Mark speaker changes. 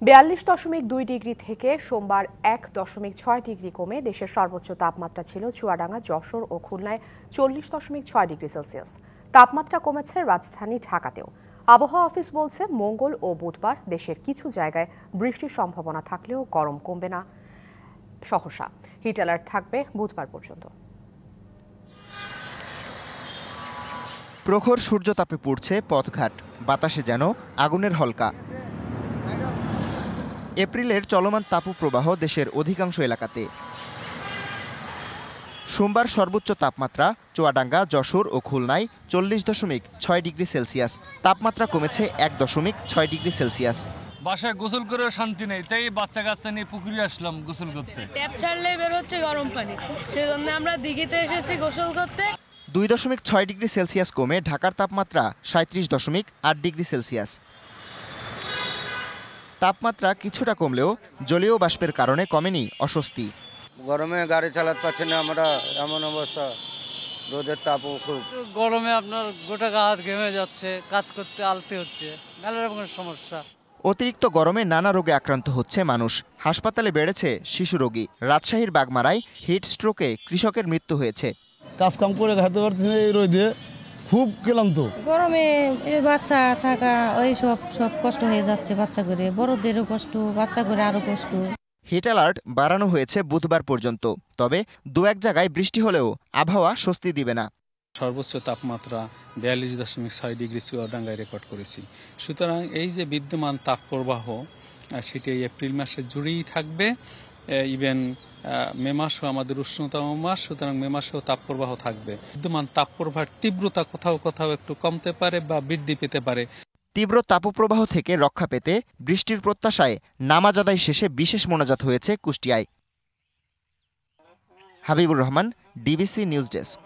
Speaker 1: 42.2 degree থেকে সোমবার 1.6 degree কমে দেশের সর্বোচ্চ তাপমাত্রা ছিল চুয়াডাঙ্গা, যশোর ও খুলনায় 40.6 ডিগ্রি সেলসিয়াস। তাপমাত্রা কমেছে রাজধানী ঢাকাতেও। আবহাওয়া অফিস বলছে, মঙ্গল ও বুধবার দেশের কিছু জায়গায় বৃষ্টির সম্ভাবনা থাকলেও গরম কমবে না সহসা। হিট অ্যালার্ট থাকবে বুধবার পর্যন্ত।
Speaker 2: প্রখর সূর্যতাপে পুড়ছে পথঘাট, বাতাসে যেন আগুনের হলকা। এপ্রিলের চলমান তাপপ্রবাহ দেশের অধিকাংশ এলাকাতে। সোমবার সর্বোচ্চ তাপমাত্রা চুয়াডাঙ্গা, যশোর ও খুলনায় 40.6 ডিগ্রি সেলসিয়াস। তাপমাত্রা কমেছে 1.6 ডিগ্রি সেলসিয়াস।
Speaker 3: বাসায় গোসল করেও শান্তি নেই, তাই বাচ্চা কাচ্চা নিয়ে পুকুরে আসলাম গোসল করতে।
Speaker 4: ট্যাপ ছাড়লে বের হচ্ছে গরম পানি, সেজন্য আমরা দিঘিতে এসেছি গোসল করতে।
Speaker 2: 2.6 ডিগ্রি সেলসিয়াস কমে ঢাকার তাপমাত্রা 37.8 ডিগ্রি সেলসিয়াস। তাপমাত্রা কিছুটা কমলেও জলীয় বাষ্পের কারণে কমেনি অস্বস্তি।
Speaker 5: গরমে গাড়ি চালাতে পারছি না আমরা, এমন অবস্থা। রোদের তাপও খুব।
Speaker 6: গরমে আপনার গোটা গা হাত ঘেমে যাচ্ছে, কাজ করতে আলতে হচ্ছে, নানা রকমের সমস্যা।
Speaker 2: অতিরিক্ত গরমে নানা রোগে আক্রান্ত হচ্ছে মানুষ। হাসপাতালে বেড়েছে শিশু রোগী। রাজশাহীর বাগমারায় হিট স্ট্রোকে কৃষকের মৃত্যু হয়েছে।
Speaker 7: কাজকাম করে খাইতে পারতেছি না, এই রোদে খুব ক্লান্ত।
Speaker 8: গরমে বাচ্চা থাকা ওই সব কষ্ট হয়ে যাচ্ছে, বাচ্চা করে বড়দেরও কষ্ট, বাচ্চা করে আরো কষ্ট।
Speaker 2: হিট অ্যালার্ট বাড়ানো হয়েছে বুধবার পর্যন্ত। তবে দু এক জায়গায় বৃষ্টি হলেও আবহাওয়া স্বস্তি দিবে না।
Speaker 9: সর্বোচ্চ তাপমাত্রা 42.6 ডিগ্রি চুয়াডাঙ্গায় রেকর্ড করেছি। সুতরাং এই যে বিদ্যমান তাপপ্রবাহ সেটি এপ্রিল মাসে জুড়েই থাকবে। ইভেন মে মাসও আমাদের উষ্ণতম মাস, সুতরাং মে মাসেও তাপপ্রবাহ থাকবে। বিদ্যমান তাপপ্রবাহের তীব্রতা কোথাও কোথাও একটু কমতে পারে বা বৃদ্ধি পেতে পারে।
Speaker 2: তীব্র তাপপ্রবাহ থেকে রক্ষা পেতে বৃষ্টির প্রত্যাশায় নামাজ আদায় শেষে বিশেষ মোনাজাত হয়েছে কুষ্টিয়ায়। Habibur Rahman, DBC news desk.